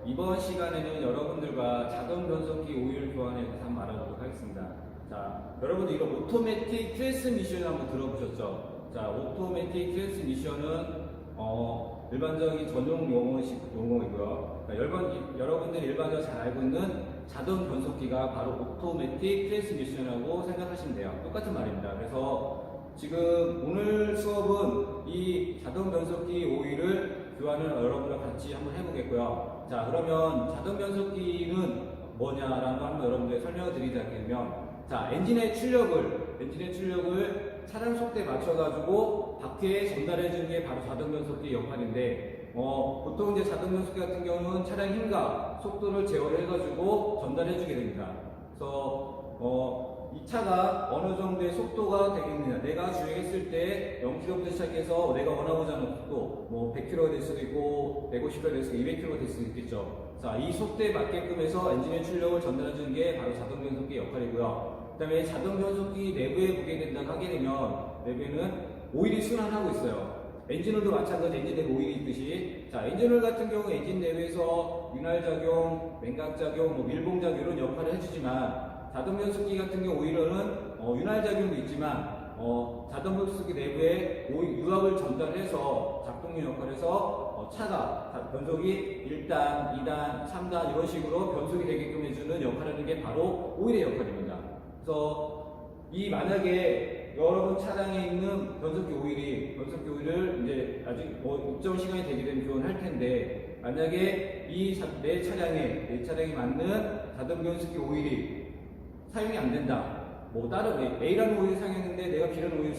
이번 시간에는 여러분들과 자동 변속기 오일 교환에 대해서 한번 알아보도록 하겠습니다. 자, 여러분들 이런 오토매틱 트랜스미션 한번 들어보셨죠? 자, 오토매틱 트랜스미션은 일반적인 전용 용어이고요. 여러분들이 일반적으로 잘 알고 있는 자동 변속기가 바로 오토매틱 트랜스미션이라고 생각하시면 돼요. 똑같은 말입니다. 그래서 지금 오늘 수업은 이 자동 변속기 오일을 교환을 여러분과 같이 한번 해보겠고요. 자, 그러면 자동 변속기는 뭐냐라는 거 한번 여러분들 설명을 드리자면, 자, 엔진의 출력을 차량 속도에 맞춰가지고 바퀴에 전달해주는 게 바로 자동 변속기의 역할인데, 보통 이제 자동 변속기 같은 경우는 차량 힘과 속도를 제어를 해가지고 전달해주게 됩니다. 그래서 이 차가 어느 정도의 속도가 되겠느냐, 내가 주행했을 때 0km부터 시작해서 내가 원하고자 하는 속도, 뭐 100km가 될 수도 있고 150km가 될 수도 있고 200km가 될 수도 있겠죠. 자, 이 속도에 맞게끔 해서 엔진의 출력을 전달해주는 게 바로 자동 변속기의 역할이고요. 그 다음에 자동 변속기 내부에 보게 된다고 하게 되면, 내부에는 오일이 순환하고 있어요. 엔진오일도 마찬가지, 엔진 내부 오일이 있듯이. 자, 엔진오일 같은 경우 엔진 내부에서 윤활작용, 냉각작용, 밀봉작용 이런 역할을 해주지만, 자동 변속기 같은 경우 오일은 윤활작용도 있지만 자동 변속기 내부에 유압을 전달해서 작동력 역할을 해서 차가 변속이 1단, 2단, 3단 이런 식으로 변속이 되게끔 해주는 역할을 하는 게 바로 오일의 역할입니다. 그래서 만약에 여러분 차량에 있는 변속기 오일을 이제 아직 일정 시간이 되게 되면 교환할 텐데, 만약에 내 차량에 맞는 자동 변속기 오일이 사용이 안 된다. 뭐 다른 A라는 오일을 사용했는데 내가 B라는 오일을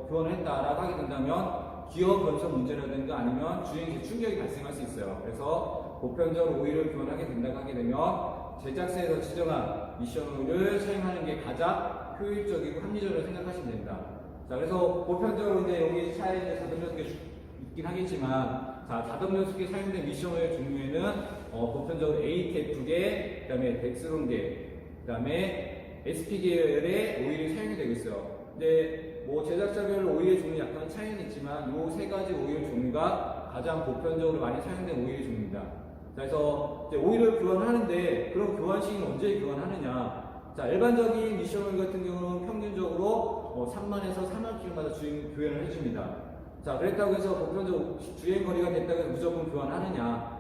교환을 했다라고 하게 된다면 기어 변속 문제라든가 아니면 주행에 충격이 발생할 수 있어요. 그래서 보편적으로 오일을 교환하게 된다고 하게 되면 제작사에서 지정한 미션 오일을 사용하는 게 가장 효율적이고 합리적으로 생각하시면 됩니다. 자, 그래서 보편적으로 이제 여기 차에 이제 자동 변속기 있긴 하겠지만, 자, 자동 변속기에 사용된 미션 오일 종류에는 보편적으로 ATF 계, 그다음에 덱스론 계, 그 다음에 SP 계열의 오일이 사용이 되고 있어요. 근데 뭐 제작사별로 오일의 종류 약간 차이는 있지만 이 세 가지 오일 종류가 가장 보편적으로 많이 사용된 오일의 종류입니다. 그래서 이제 오일을 교환하는데, 그럼 교환 시기는 언제 교환하느냐? 자, 일반적인 미션 오일 같은 경우는 평균적으로 3만에서 4만 km마다 교환을 해줍니다. 자, 그랬다고 해서 보편적으로 주행 거리가 됐다고 해서 무조건 교환하느냐?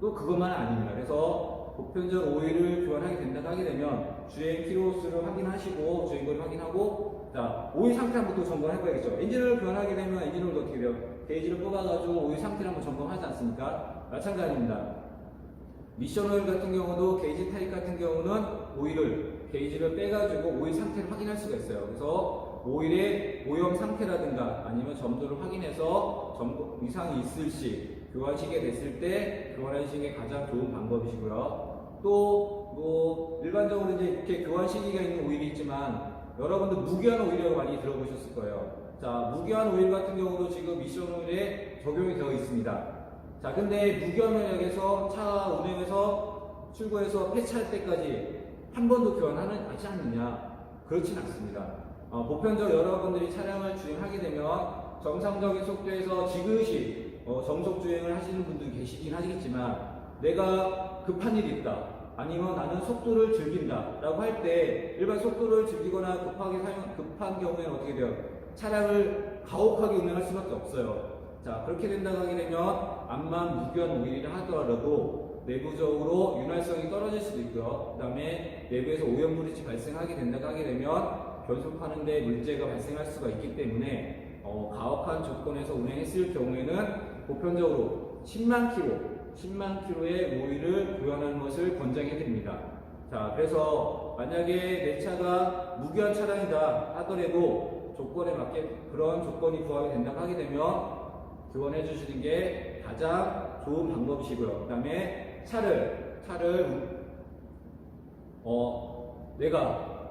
또 그것만은 아닙니다. 그래서 보편적 오일을 교환하게 된다고 하게 되면 주행 키로수를 확인하시고 주행거리 확인하고, 자, 오일 상태 한번 또 점검을 해봐야겠죠. 엔진을 교환하게 되면 엔진오일도 어떻게 돼요? 게이지를 뽑아가지고 오일 상태를 한번 점검하지 않습니까? 마찬가지입니다. 미션 오일 같은 경우도 게이지 타입 같은 경우는 게이지를 빼가지고 오일 상태를 확인할 수가 있어요. 그래서 오일의 오염 상태라든가 아니면 점도를 확인해서 이상이 있을 시, 교환시기가 됐을 때 교환하시는 게 가장 좋은 방법이시고요. 또 뭐 일반적으로 이제 이렇게 교환시기가 있는 오일이 있지만, 여러분들 무기한 오일이라고 많이 들어보셨을 거예요. 자, 무기한 오일 같은 경우도 지금 미션 오일에 적용이 되어 있습니다. 자, 근데 무기한 면역에서 차 운행해서 출고해서 폐차할 때까지 한 번도 하지 않느냐? 그렇진 않습니다. 보편적으로 여러분들이 차량을 주행하게 되면 정상적인 속도에서 지그시 정속 주행을 하시는 분들이 계시긴 하시겠지만, 내가 급한 일이 있다, 아니면 나는 속도를 즐긴다 라고 할 때, 일반 속도를 즐기거나 급한 경우에는 어떻게 돼요? 차량을 가혹하게 운행할 수밖에 없어요. 자, 그렇게 된다고 하게 되면 암만 무기한 오일이라 하더라도 내부적으로 윤활성이 떨어질 수도 있고요. 그 다음에 내부에서 오염물질이 발생하게 된다고 하게 되면 변속하는데 문제가 발생할 수가 있기 때문에 가혹한 조건에서 운행했을 경우에는 보편적으로 10만 킬로의 오일을 교환하는 것을 권장해 드립니다. 자, 그래서 만약에 내 차가 무기한 차량이다 하더라도 조건에 맞게 그런 조건이 부합이 된다고 하게 되면 교환해 주시는 게 가장 좋은 방법이시고요. 그 다음에 차를 내가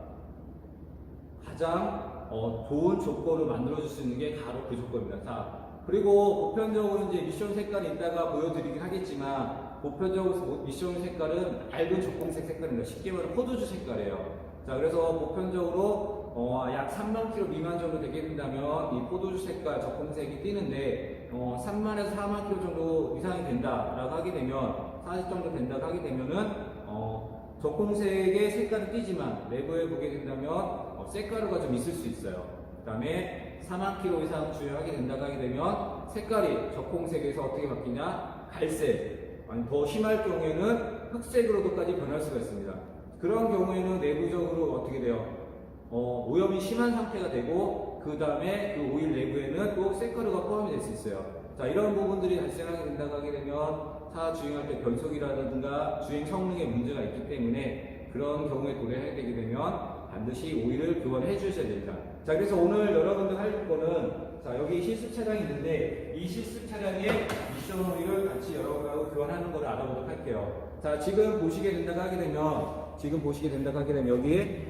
가장 좋은 조건을 만들어 줄 수 있는 게 바로 그 조건입니다. 자, 그리고 보편적으로 이제 미션 색깔이 있다가 보여드리긴 하겠지만, 보편적으로 미션 색깔은 맑은 족공색 색깔입니다. 쉽게 말하면 포도주 색깔이에요. 자, 그래서 보편적으로 약 3만 km 미만 정도 되게 된다면 이 포도주 색깔 적공색이 띄는데 3만에서 4만 km 정도 이상이 된다라고 하게 되면 40 정도 된다고 하게 되면은 적공색의 색깔은 띄지만 내부에 보게 된다면 색가루가 좀 있을 수 있어요. 그 다음에 4만 km 이상 주행하게 된다고 하게 되면 색깔이 적공색에서 어떻게 바뀌냐? 갈색, 아니 더 심할 경우에는 흑색으로도까지 변할 수가 있습니다. 그런 경우에는 내부적으로 어떻게 돼요? 오염이 심한 상태가 되고 그 다음에 그 오일 내부에는 또 색가루가 포함이 될 수 있어요. 자, 이런 부분들이 발생하게 된다고 하게 되면 차 주행할 때 변속이라든가 주행 성능에 문제가 있기 때문에 그런 경우에 도래하게 되게 되면 반드시 오일을 교환해 주셔야 됩니다. 자, 그래서 오늘 여러분들 할 거는 자, 여기 실습 차량이 있는데 이 실습 차량의 미션 오일을 같이 여러분하고 교환하는 걸 알아보도록 할게요. 자, 지금 보시게 된다고 하게 되면 여기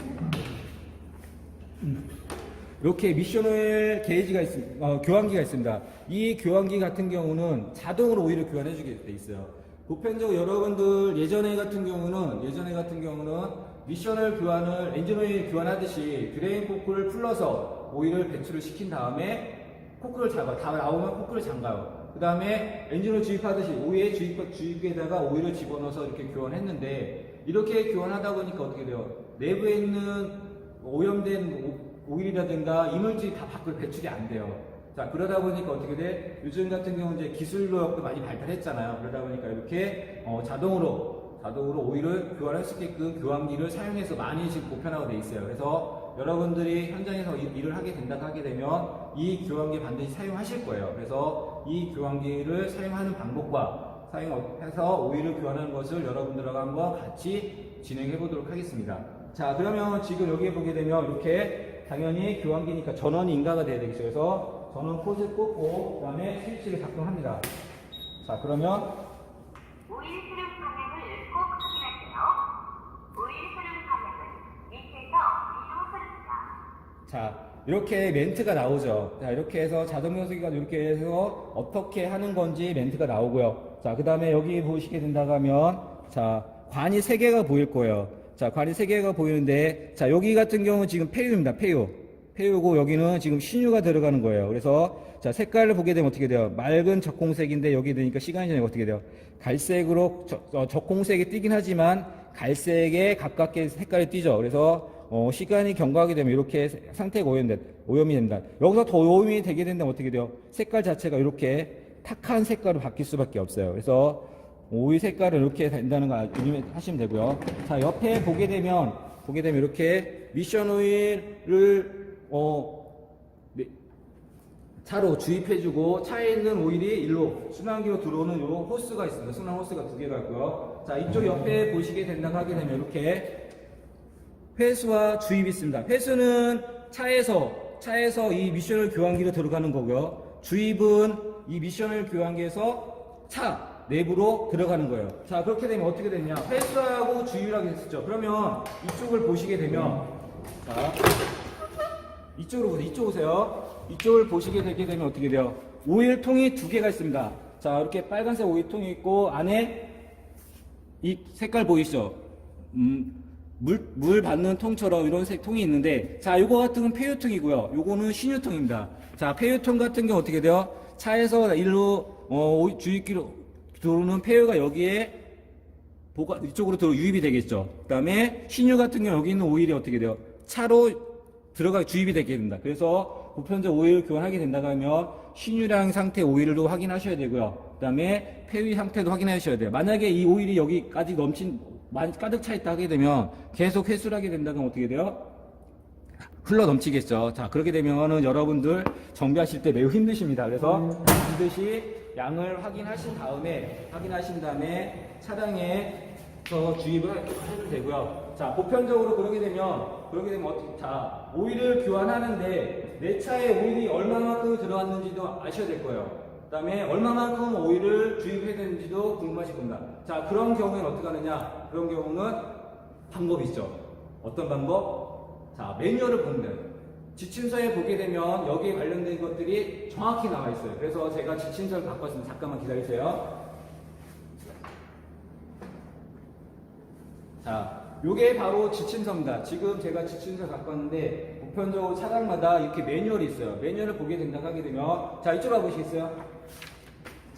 이렇게 미션 오일 게이지가 있습니다. 교환기가 있습니다. 이 교환기 같은 경우는 자동으로 오일을 교환해 주게 돼 있어요. 보편적으로 여러분들 예전에 같은 경우는 미션을 엔진 오일 교환하듯이 드레인 코크를 풀러서 오일을 배출을 시킨 다음에 코크를 잡아. 다 나오면 코크를 잠가요. 그 다음에 엔진을 주입하듯이 오일 주입기에다가 오일을 집어넣어서 이렇게 교환했는데 이렇게 교환하다 보니까 어떻게 돼요? 내부에 있는 오염된 오일이라든가 이물질이 다 밖으로 배출이 안 돼요. 자, 그러다 보니까 어떻게 돼? 요즘 같은 경우 이제 기술력도 많이 발달했잖아요. 그러다 보니까 이렇게 자동으로 오일을 교환할 수 있게끔 교환기를 사용해서 많이 지금 보편화가 돼 있어요. 그래서 여러분들이 현장에서 일을 하게 된다고 하게 되면 이 교환기 반드시 사용하실 거예요. 그래서 이 교환기를 사용하는 방법과 사용해서 오일을 교환하는 것을 여러분들하고 한번 같이 진행해 보도록 하겠습니다. 자, 그러면 지금 여기에 보게 되면 이렇게 당연히 교환기니까 전원이 인가가 돼야 되겠죠. 그래서 전원 콧을 꽂고 그 다음에 스위치를 작동합니다. 자, 그러면 오일 흐름 방향을 꼭 확인하세요. 오일 흐름 방향은 밑에서 위로 흐릅니다. 자, 이렇게 멘트가 나오죠. 자, 이렇게 해서 자동 변속기가 이렇게 해서 어떻게 하는 건지 멘트가 나오고요. 자, 그 다음에 여기 보시게 된다고 하면 자, 관이 3개가 보일 거예요. 자, 관이 3개가 보이는데 자, 여기 같은 경우는 지금 폐유입니다. 폐유고 여기는 지금 신유가 들어가는 거예요. 그래서 자, 색깔을 보게 되면 어떻게 돼요? 맑은 적공색인데 여기 되니까 시간이 지나니까 어떻게 돼요? 갈색으로 적공색이 띄긴 하지만 갈색에 가깝게 색깔이 띄죠. 그래서 시간이 경과하게 되면 이렇게 상태가 오염이 됩니다. 여기서 더 오염이 되게 된다면 어떻게 돼요? 색깔 자체가 이렇게 탁한 색깔로 바뀔 수밖에 없어요. 그래서 오일 색깔은 이렇게 된다는 거 하시면 되고요. 자, 옆에 보게 되면 이렇게 미션 오일을 차로 주입해주고 차에 있는 오일이 일로 순환기로 들어오는 요 호스가 있습니다. 순환 호스가 2개가 있고요. 자, 이쪽 옆에 보시게 된다고 하게 되면 이렇게 회수와 주입이 있습니다. 회수는 차에서 이 미션을 교환기로 들어가는 거고요. 주입은 이 미션을 교환기에서 차 내부로 들어가는 거예요. 자, 그렇게 되면 어떻게 되냐? 회수하고 주입이라고 했었죠. 그러면 이쪽을 보시게 되면 자, 이쪽으로 보세요. 이쪽 오세요. 이쪽을 보시게 되게 되면 어떻게 돼요? 오일통이 2개가 있습니다. 자, 이렇게 빨간색 오일통이 있고 안에 이 색깔 보이시죠? 물 받는 통처럼 이런 색 통이 있는데 자, 요거 같은 건 폐유통이고요. 요거는 신유통입니다. 자, 폐유통 같은 경우 어떻게 돼요? 차에서 일로 주입기로 들어오는 폐유가 여기에 이쪽으로 유입이 되겠죠. 그 다음에 신유 같은 경우 여기 있는 오일이 어떻게 돼요? 차로 주입이 되게 됩니다. 그래서 보편적 오일 교환하게 된다고 하면 신유량 상태 오일도 확인하셔야 되고요. 그 다음에 폐유 상태도 확인하셔야 돼요. 만약에 이 오일이 여기까지 가득 차 있다 하게 되면 계속 회수를 하게 된다면 어떻게 돼요? 흘러 넘치겠죠. 자, 그렇게 되면은 여러분들 정비하실 때 매우 힘드십니다. 그래서 반드시 양을 확인하신 다음에 차량에서 주입을 해도 되고요. 자, 보편적으로 그러게 되면 자, 오일을 교환하는데 내 차에 오일이 얼마만큼 들어갔는지도 아셔야 될 거예요. 그 다음에 얼마만큼 오일을 주입해야 되는지도 궁금하실 겁니다. 자, 그런 경우에는 어떻게 하느냐? 그런 경우는 방법이 있죠. 어떤 방법? 자, 매뉴얼을 보면 돼요. 지침서에 보게 되면 여기에 관련된 것들이 정확히 나와 있어요. 그래서 제가 지침서를 갖고 왔습니다. 잠깐만 기다리세요. 자, 요게 바로 지침서입니다. 지금 제가 지침서 갖고 왔는데 보편적으로 차량마다 이렇게 매뉴얼이 있어요. 매뉴얼을 보게 된다고 하게 되면 자, 이쪽으로 와보시겠어요?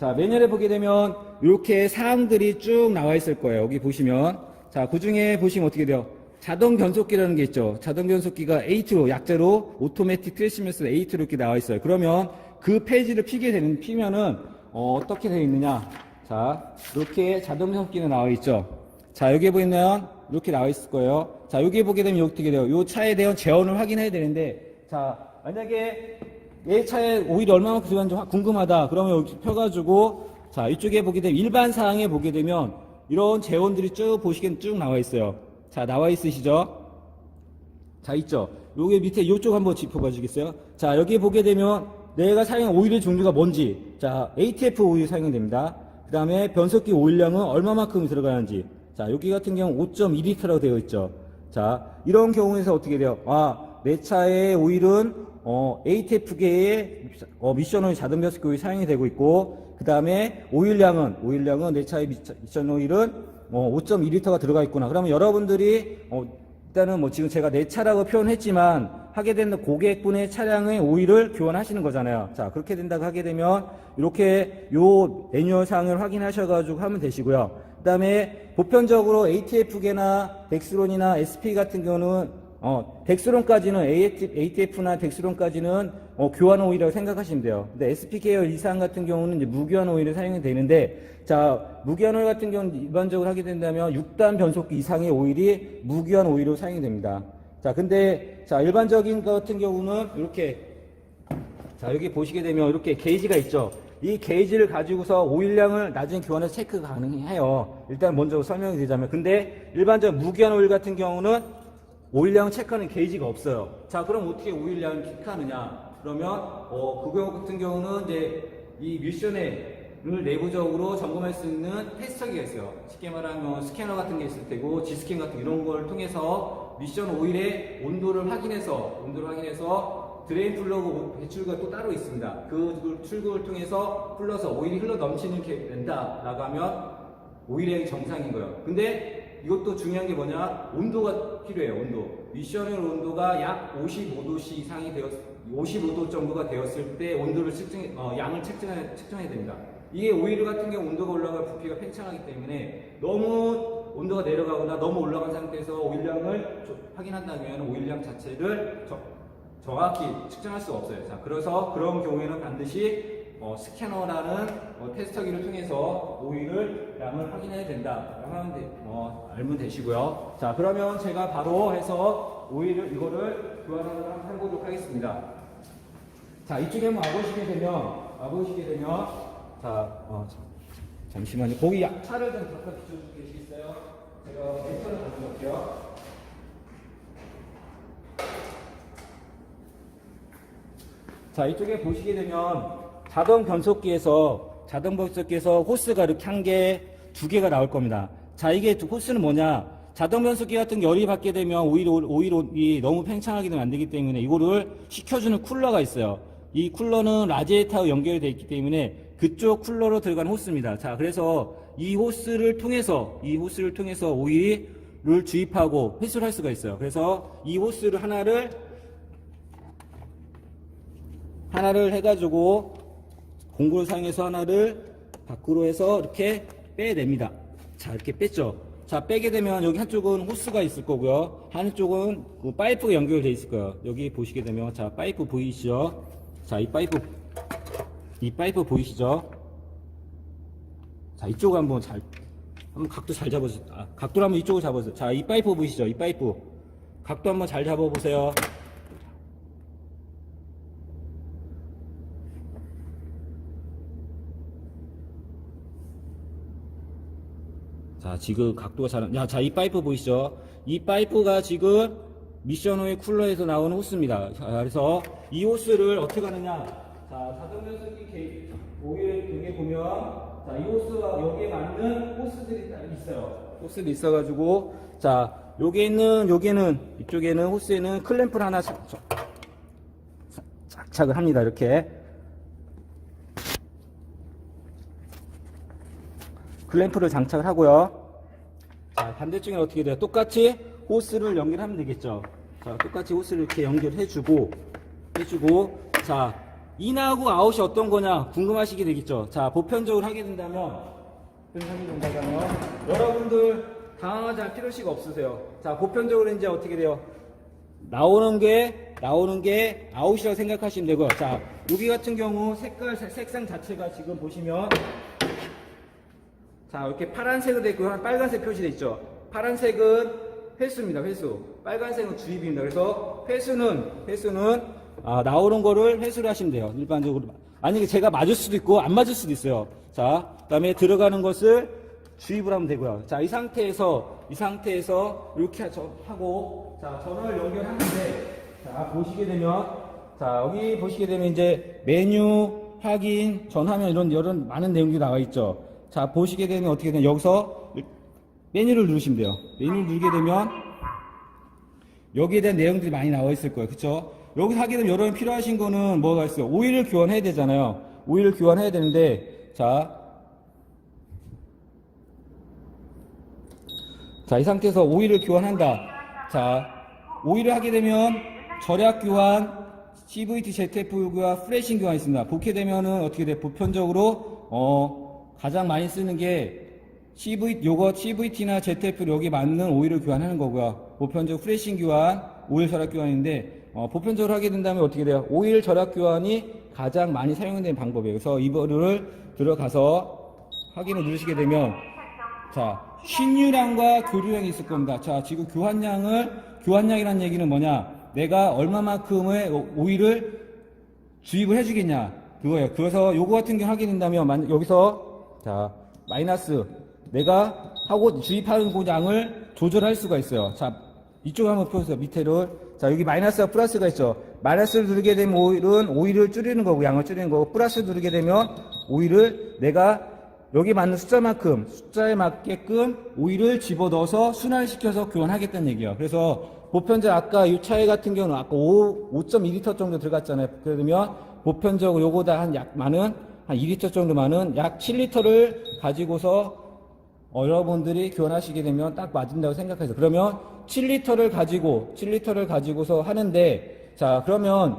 자, 매뉴얼에 보게 되면 이렇게 사항들이 쭉 나와 있을 거예요. 여기 보시면. 자, 그 중에 보시면 어떻게 돼요? 자동 변속기라는 게 있죠. 자동 변속기가 A2로, 약자로 오토매틱 트랜스미션 A2로 이렇게 나와 있어요. 그러면 그 페이지를 피면은, 어떻게 되어 있느냐. 자, 이렇게 자동 변속기는 나와 있죠. 자, 여기에 보면 이렇게 나와 있을 거예요. 자, 여기에 보게 되면 어떻게 돼요? 이 차에 대한 재원을 확인해야 되는데, 자, 만약에 얘 차에 오일이 얼마만큼 들어가는지 궁금하다. 그러면 여기 펴가지고, 자, 이쪽에 보게 되면 일반 사항에 보게 되면 이런 재원들이 쭉 보시기엔 쭉 나와 있어요. 자, 나와 있으시죠? 자, 있죠? 여기 밑에 이쪽 한번 짚어봐 주겠어요? 자, 여기 보게 되면 내가 사용한 오일의 종류가 뭔지. 자, ATF 오일 사용됩니다. 그 다음에 변속기 오일량은 얼마만큼 들어가는지. 자, 여기 같은 경우 5.2L라고 되어 있죠. 자, 이런 경우에서 어떻게 돼요? 아, 내 차의 오일은 ATF계의 미션 오일 자동 변속기 오일 사용이 되고 있고, 그 다음에 오일량은 내 차의 미션 오일은 5.2L가 들어가 있구나. 그러면 여러분들이 일단은 뭐 지금 제가 내 차라고 표현했지만 하게 되는 고객분의 차량의 오일을 교환하시는 거잖아요. 자, 그렇게 된다고 하게 되면 이렇게 요 매뉴얼 사항을 확인하셔가지고 하면 되시고요. 그 다음에 보편적으로 ATF계나 덱스론이나 SP 같은 경우는 덱스론까지는 ATF나 덱스론까지는 교환 오일이라고 생각하시면 돼요. 근데 SP 계열 이상 같은 경우는 이제 무교환 오일을 사용이 되는데, 자, 무교환 오일 같은 경우는 일반적으로 하게 된다면 6단 변속기 이상의 오일이 무교환 오일로 사용이 됩니다. 자, 근데 자, 일반적인 것 같은 경우는 이렇게, 자, 여기 보시게 되면 이렇게 게이지가 있죠. 이 게이지를 가지고서 오일량을 나중에 교환해서 체크 가능해요. 일단 먼저 설명이 드리자면, 근데 일반적 무교환 오일 같은 경우는 오일량 체크하는 게이지가 없어요. 자, 그럼 어떻게 오일량을 체크하느냐? 그러면 그거 같은 경우는 이제 이 미션을 내부적으로 점검할 수 있는 테스터기가 있어요. 쉽게 말하면 스캐너 같은 게 있을 테고, G스캔 같은 이런 걸 통해서 미션 오일의 온도를 확인해서 드레인 플러그 배출구가 또 따로 있습니다. 그 출구를 통해서 풀러서 오일이 흘러 넘치는 게 된다라고 하면 오일량이 정상인 거예요. 근데 이것도 중요한 게 뭐냐? 온도가 필요해요. 온도. 미션의 온도가 약 55도씨 이상이 55도 정도가 되었을 때 온도를 양을 측정해야 됩니다. 이게 오일 같은 경우 온도가 올라가면 부피가 팽창하기 때문에 너무 온도가 내려가거나 너무 올라간 상태에서 오일량을 확인한다면 오일량 자체를 정확히 측정할 수가 없어요. 자, 그래서 그런 경우에는 반드시 스캐너라는 테스터기를 통해서 오일을 양을 확인해야 된다. 알면 되시고요. 자, 그러면 제가 바로 해서 이거를 교환하도록 한번 해보도록 하겠습니다. 자, 이쪽에 한번 와보시게 되면, 자, 잠시만요. 거기 차를 좀 잠깐 비춰주시겠어요? 제가 멘트를 가져올게요. 자, 이쪽에 보시게 되면 자동 변속기에서 호스가 이렇게 한 개, 두 개가 나올 겁니다. 자, 이게 호스는 뭐냐? 자동 변속기 같은 게 열이 받게 되면 오일이 너무 팽창하게 되면 안 되기 때문에 이거를 식혀주는 쿨러가 있어요. 이 쿨러는 라디에이터하고 연결이 되어 있기 때문에 그쪽 쿨러로 들어간 호스입니다. 자, 그래서 이 호스를 통해서 오일을 주입하고 회수를 할 수가 있어요. 그래서 이 호스를 하나를 해가지고 공구를 사용해서 하나를 밖으로 해서 이렇게 빼냅니다. 자, 이렇게 뺐죠. 자, 빼게 되면 여기 한쪽은 호스가 있을 거고요. 한쪽은 그 파이프가 연결되어 있을 거예요. 여기 보시게 되면, 자, 파이프 보이시죠? 자, 이 파이프 보이시죠? 자, 이쪽을 한번 각도 잘 잡아주세요. 각도를 한번 이쪽으로 잡아주세요. 자, 이 파이프 보이시죠? 이 파이프. 각도 한번 잘 잡아보세요. 자, 지금 각도가 자, 이 파이프 보이시죠? 이 파이프가 지금 미션 오일 쿨러에서 나오는 호스입니다. 자, 그래서 이 호스를 어떻게 하느냐? 자, 자동 변속기 오일 등에 보면, 자, 이 호스와 여기에 맞는 호스들이 있어요. 호스들이 있어가지고, 자, 이쪽에는 호스에는 클램프를 하나 착착을 합니다. 이렇게. 클램프를 장착을 하고요. 자, 반대쪽에는 어떻게 돼요? 똑같이 호스를 연결하면 되겠죠. 자, 똑같이 호스를 이렇게 연결해주고, 자, 인하고 아웃이 어떤 거냐 궁금하시게 되겠죠. 자, 보편적으로 하게 된다면, 여러분들 당황하지 않을 필요가 없으세요. 자, 보편적으로 이제 어떻게 돼요? 나오는 게 아웃이라고 생각하시면 되고요. 자, 여기 같은 경우 색상 자체가 지금 보시면, 자, 이렇게 파란색으로 되어 있고 빨간색 표시되어 있죠. 파란색은 횟수입니다. 횟수. 빨간색은 주입입니다. 그래서 횟수는 나오는 거를 횟수로 하시면 돼요. 일반적으로. 만약에 제가 맞을 수도 있고 안 맞을 수도 있어요. 자, 그다음에 들어가는 것을 주입을 하면 되고요. 자, 이 상태에서 이렇게 하고, 자, 전원을 연결하는데, 자, 보시게 되면, 자, 여기 보시게 되면 이제 메뉴, 확인, 전화면 이런 많은 내용들이 나와 있죠. 자, 보시게 되면 어떻게 되냐. 여기서 메뉴를 누르시면 돼요. 메뉴를 누르게 되면 여기에 대한 내용들이 많이 나와 있을 거예요. 그쵸? 여기서 하게 되면 여러분 필요하신 거는 뭐가 있어요? 오일을 교환해야 되잖아요. 오일을 교환해야 되는데, 자, 이 상태에서 오일을 교환한다. 자, 오일을 하게 되면 절약 교환, CVT, ZF 교환, 프레싱 교환이 있습니다. 보게 되면은 어떻게 돼? 보편적으로 가장 많이 쓰는 게 CVT나 ZF를 여기 맞는 오일을 교환하는 거고요. 보편적으로 프레싱 교환, 오일 절약 교환인데, 보편적으로 하게 된다면 어떻게 돼요? 오일 절약 교환이 가장 많이 사용되는 방법이에요. 그래서 이거를 들어가서 확인을 누르시게 되면, 자, 신유량과 교류량이 있을 겁니다. 자, 지금 교환량이라는 얘기는 뭐냐? 내가 얼마만큼의 오일을 주입을 해주겠냐? 그거예요. 그래서 요거 같은 경우 하게 된다면, 여기서, 자, 마이너스, 내가 하고 주입하는 고량을 조절할 수가 있어요. 자, 이쪽 한번 펴보세요. 밑에를. 자, 여기 마이너스와 플러스가 있죠. 마이너스를 누르게 되면 오일을 줄이는 거고, 양을 줄이는 거고, 플러스 누르게 되면 오일을 내가 여기 맞는 숫자에 맞게끔 오일을 집어넣어서 순환시켜서 교환하겠다는 얘기예요. 그래서 보편적 아까 이 차이 같은 경우는 아까 5.2리터 정도 들어갔잖아요. 그러면 보편적으로 요거보다 한 2리터 정도 많은 약 7리터를 가지고서 여러분들이 교환하시게 되면 딱 맞는다고 생각해서, 그러면 7리터를 가지고서 하는데, 자, 그러면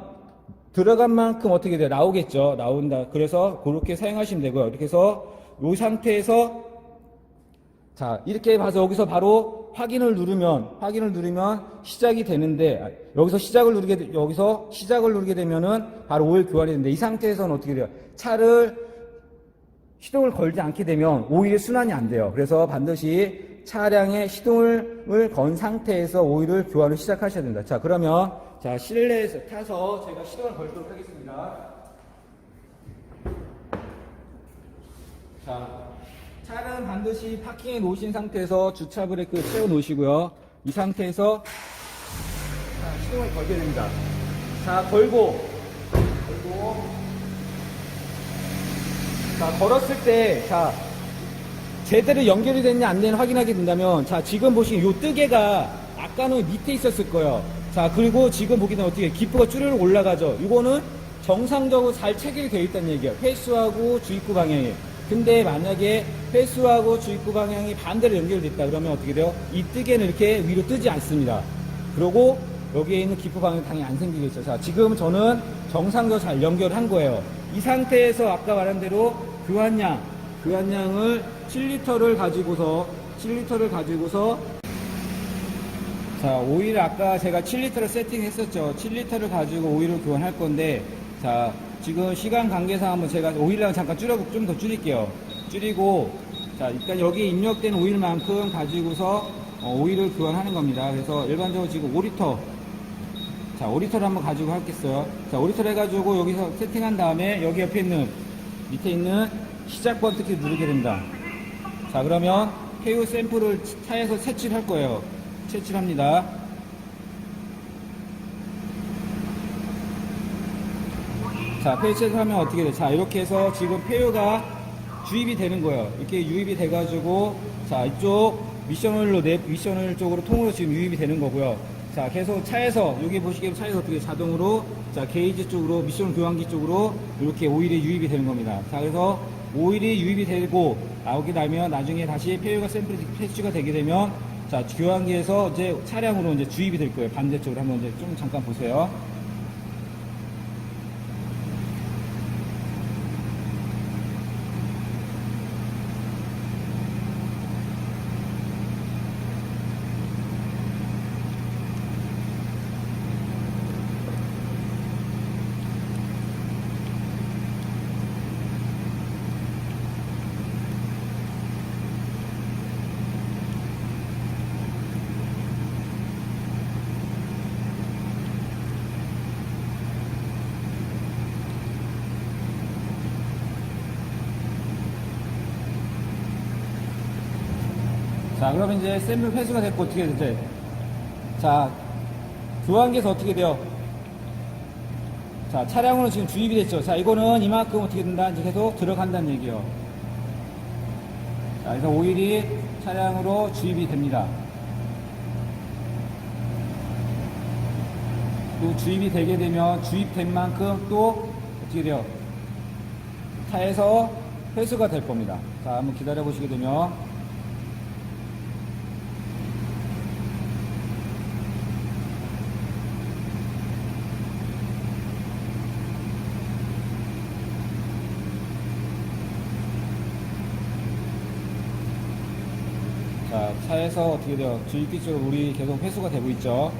들어간 만큼 어떻게 돼요? 나오겠죠. 나온다. 그래서 그렇게 사용하시면 되고요. 이렇게 해서 이 상태에서, 자, 이렇게 봐서 여기서 바로 확인을 누르면 시작이 되는데, 여기서 시작을 누르게 되면은 바로 오일 교환이 되는데, 이 상태에서는 어떻게 돼요? 차를 시동을 걸지 않게 되면 오일이 순환이 안 돼요. 그래서 반드시 차량에 시동을 건 상태에서 오일을 교환을 시작하셔야 된다. 자, 그러면, 자, 실내에서 타서 제가 시동을 걸도록 하겠습니다. 자, 차는 반드시 파킹에 놓으신 상태에서 주차 브레이크 채워 놓으시고요. 이 상태에서, 자, 시동을 걸게 됩니다. 자, 걸고, 자, 걸었을 때, 자, 제대로 연결이 됐냐 안 됐냐 확인하게 된다면, 자, 지금 보시면 요 뜨개가 아까는 밑에 있었을 거예요. 자, 그리고 지금 보게 되면 어떻게 기포가 쭈르륵 올라가죠. 이거는 정상적으로 잘 체결이 되어 있다는 얘기예요. 회수하고 주입구 방향이. 근데 만약에 회수하고 주입구 방향이 반대로 연결됐다 그러면 어떻게 돼요? 이 뜨개는 이렇게 위로 뜨지 않습니다. 그리고 여기에 있는 기포 방향이 당연히 안 생기겠죠. 자, 지금 저는 정상적으로 잘 연결한 거예요. 이 상태에서 아까 말한 대로 교환량을 7리터를 가지고서 자, 오일 아까 제가 7리터를 세팅했었죠. 7리터를 가지고 오일을 교환할 건데, 자, 지금 시간 관계상 한번 제가 오일량을 잠깐 좀 더 줄일게요. 줄이고, 자, 일단 여기 입력된 오일만큼 가지고서 오일을 교환하는 겁니다. 그래서 일반적으로 지금 5리터, 자, 5리터를 한번 가지고 하겠어요. 자, 5리터를 해가지고 여기서 세팅한 다음에 여기 옆에 밑에 있는 시작 버튼키 누르게 됩니다. 자, 그러면 폐유 샘플을 차에서 채취를 할 거예요. 채취를 합니다. 자, 폐유 채취하면 어떻게 돼? 자, 이렇게 해서 지금 폐유가 주입이 되는 거예요. 이렇게 유입이 돼가지고, 자, 이쪽 미션오일 쪽으로 통으로 지금 유입이 되는 거고요. 자, 계속 차에서, 여기 보시기에 차에서 어떻게 자동으로, 자, 게이지 쪽으로, 미션 교환기 쪽으로 이렇게 오일이 유입이 되는 겁니다. 자, 그래서 오일이 유입이 되고 나오게 되면 나중에 다시 폐유가 샘플이 채취가 되게 되면, 자, 교환기에서 이제 차량으로 이제 주입이 될 거예요. 반대쪽으로 한번 이제 좀 잠깐 보세요. 자, 그러면 이제 샘플 회수가 됐고 어떻게 되죠? 자, 교환기에서 어떻게 돼요? 자, 차량으로 지금 주입이 됐죠. 자, 이거는 이만큼 어떻게 된다? 이제 계속 들어간다는 얘기예요. 자, 그래서 오일이 차량으로 주입이 됩니다. 또 주입이 되게 되면 주입된 만큼 또 어떻게 돼요? 차에서 회수가 될 겁니다. 자, 한번 기다려 보시게 되면 자, 차에서 어떻게 돼요? 주입기 쪽으로 물이 계속 회수가 되고 있죠.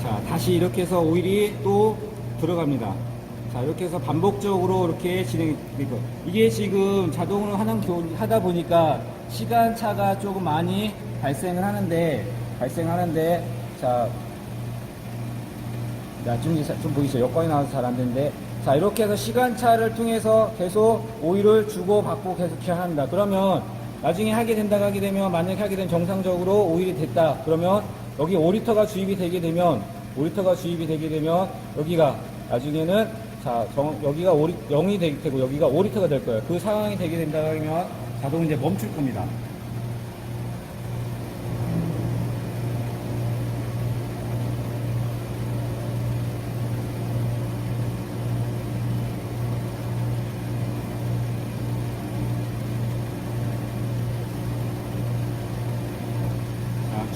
자, 다시 이렇게 해서 오일이 또 들어갑니다. 자, 이렇게 해서 반복적으로 이렇게 진행되고, 이게 지금 자동으로 하다 보니까 시간차가 조금 많이 발생을 하는데, 자, 나중에 좀 보이시죠? 여건이 나와서 잘 안 되는데, 자, 이렇게 해서 시간차를 통해서 계속 오일을 주고받고 계속 기한합니다. 그러면 나중에 하게 되면, 만약에 하게 되면 정상적으로 오일이 됐다. 그러면 여기 5리터가 주입이 되게 되면, 여기가 나중에는 자, 여기가 0이 되고 여기가 5리터가 될 거예요. 그 상황이 되게 된다 하면 자동 이제 멈출 겁니다.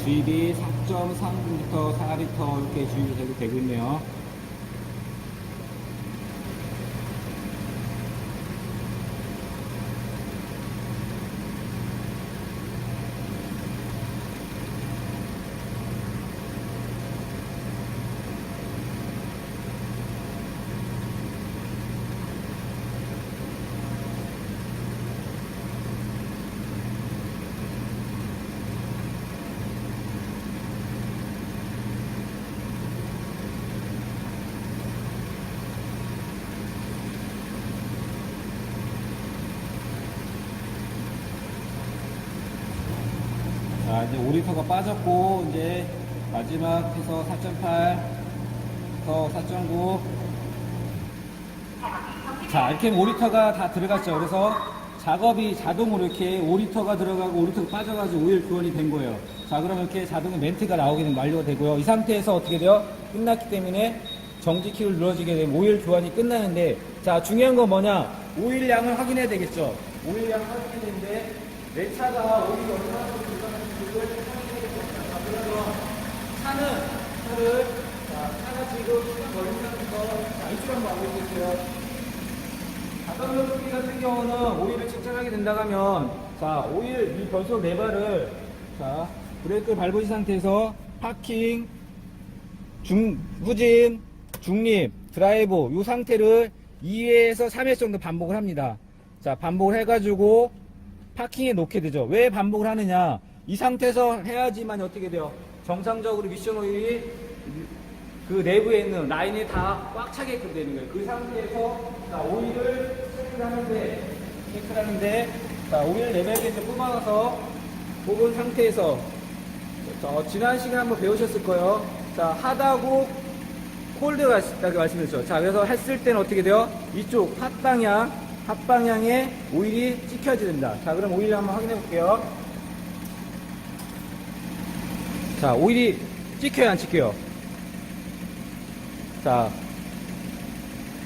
주입이 4.3리터, 4리터 이렇게 주입이 되고 있네요. 자, 이제 5리터가 빠졌고, 이제 마지막 해서 4.8, 더 4.9. 자, 이렇게 5리터가 다 들어갔죠. 그래서 작업이 자동으로 이렇게 5리터가 들어가고 5리터가 빠져가지고 오일 교환이 된 거예요. 자, 그러면 이렇게 자동에 멘트가 나오게 되면 완료가 되고요. 이 상태에서 어떻게 돼요? 끝났기 때문에 정지 키를 눌러주게 되면 오일 교환이 끝나는데, 자, 중요한 건 뭐냐? 오일 양을 확인해야 되겠죠. 오일 양을 확인해야 되는데, 내 차가 오일이 얼마나 들어가는지 그걸 확인해야 되겠죠. 자, 그러면 차가 지금 시간 걸린 상태에서, 자, 이쪽 한번 알려주세요. 자동변속기 같은 경우는 오일을 측정하게 된다 하면, 자, 오일 이 변속 레버를, 자, 브레이크 밟으신 상태에서 파킹, 후진, 중립, 드라이브 이 상태를 2회에서 3회 정도 반복을 합니다. 자, 반복을 해가지고 파킹에 놓게 되죠. 왜 반복을 하느냐? 이 상태에서 해야지만 어떻게 돼요? 정상적으로 미션 오일이 그 내부에 있는 라인에 다 꽉 차게끔 되는 거예요. 그 상태에서 자, 오일을 체크를 하는데 자, 오일 레벨을 이제 뽑아서 뽑은 상태에서 지난 시간에 한번 배우셨을 거예요. 자, 핫하고 콜드가 있다고 말씀드렸죠. 자, 그래서 했을 때는 어떻게 돼요? 이쪽 핫방향에 오일이 찍혀야 됩니다. 자, 그럼 오일 한번 확인해 볼게요. 자, 오일이 찍혀요, 안 찍혀요? 자,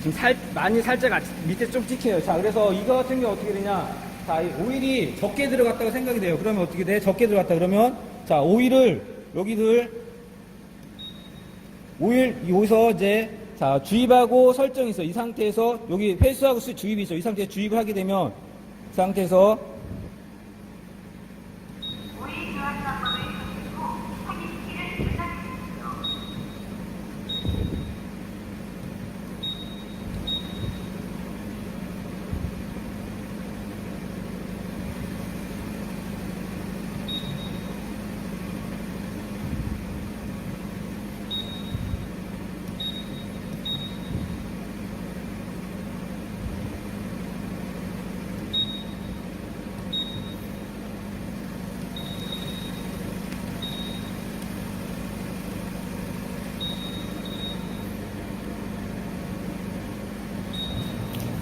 지금 많이 살짝 밑에 좀 찍혀요. 자, 그래서 이거 같은 경우 어떻게 되냐? 자, 이 오일이 적게 들어갔다고 생각이 돼요. 그러면 어떻게 돼? 적게 들어갔다 그러면 자, 오일을 여기서 이제 자, 주입하고 설정이 있어. 이 상태에서 여기 회수하고 주입이 있어. 이 상태에 주입을 하게 되면 이 상태에서 오일 교환 방법을 보시고 확인키를 눌러주십시오.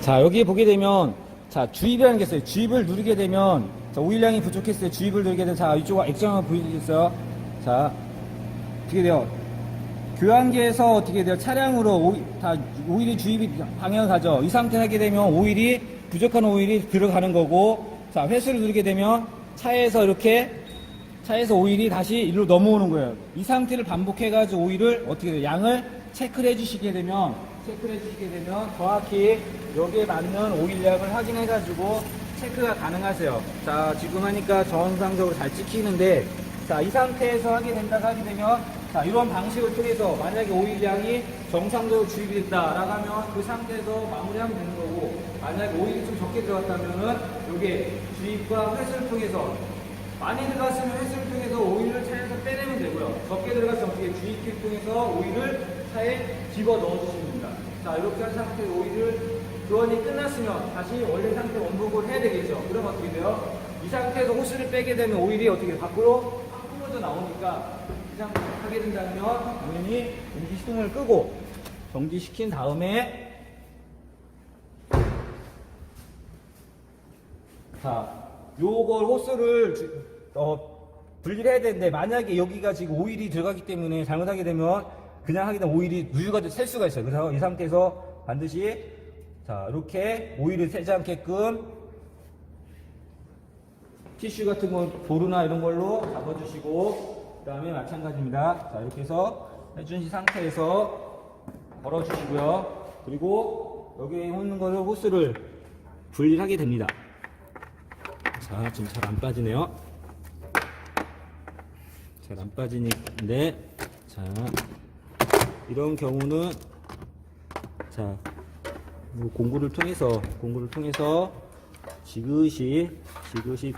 자, 여기 보게 되면 자, 주입이라는 게 있어요. 주입을 누르게 되면 자, 오일량이 부족했어요. 주입을 누르게 되면 자, 이쪽 액정을 보이시겠어요? 자, 어떻게 돼요? 교환기에서 어떻게 돼요? 차량으로 오일이 주입이 방향을 가죠. 이 상태 하게 되면 부족한 오일이 들어가는 거고, 자, 회수를 누르게 되면 차에서 오일이 다시 이리로 넘어오는 거예요. 이 상태를 반복해가지고 오일을 어떻게 돼요? 양을 체크를 해주시게 되면 정확히 여기에 맞는 오일량을 확인해가지고 체크가 가능하세요. 자, 지금 하니까 정상적으로 잘 찍히는데, 자, 이 상태에서 하게 되면, 자, 이런 방식을 통해서 만약에 오일량이 정상적으로 주입이 됐다라고 하면 그 상태에서 마무리하면 되는 거고, 만약에 오일이 좀 적게 들어갔다면은 요게 주입과 회수를 통해서 많이 들어갔으면 회수를 통해서 오일을 차에서 빼내면 되고요. 적게 들어갔으면 어떻게 주입기를 통해서 오일을 차에 집어 넣어주시면 됩니다. 자, 이렇게 한 상태의 오일을 교환이 끝났으면 다시 원래 상태 원복을 해야 되겠죠. 그럼 어떻게 돼요? 이 상태에서 호스를 빼게 되면 오일이 어떻게 밖으로 확 뿜어져 나오니까 이 상태 하게 된다면 당연히 공기 시동을 끄고 정지시킨 다음에 자, 요걸 호스를 분리를 해야 되는데 만약에 여기가 지금 오일이 들어가기 때문에 잘못하게 되면 그냥 하게 되면 오일이 누유가 셀 수가 있어요. 그래서 이 상태에서 반드시 자, 이렇게 오일을 새지 않게끔 티슈 같은 거 보루나 이런 걸로 잡아주시고, 그 다음에 마찬가지입니다. 자, 이렇게 해서 해준 상태에서 걸어주시고요. 그리고 여기에 있는 거를 호스를 분리를 하게 됩니다. 자, 지금 잘 안 빠지네요. 잘 안 빠지는데, 자, 이런 경우는 자, 공구를 통해서 지그시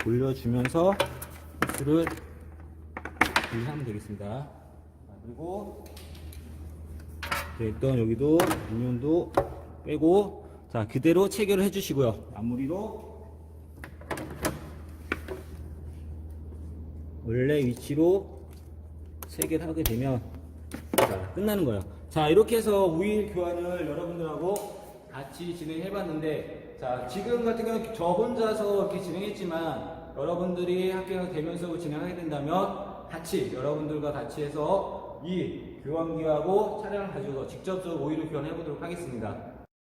돌려주면서 호스를 분리하면 되겠습니다. 자, 그리고 일단 여기도 인연도 빼고, 자, 그대로 체결을 해주시고요. 마무리로 원래 위치로 체결하게 되면 자, 끝나는 거예요. 자, 이렇게 해서 오일 교환을 여러분들하고 같이 진행해봤는데, 자, 지금 같은 경우는 저 혼자서 이렇게 진행했지만 여러분들이 학교가 되면서 진행하게 된다면 여러분들과 같이 해서 이 교환기하고 차량을 가지고 직접적으로 오일을 교환해 보도록 하겠습니다.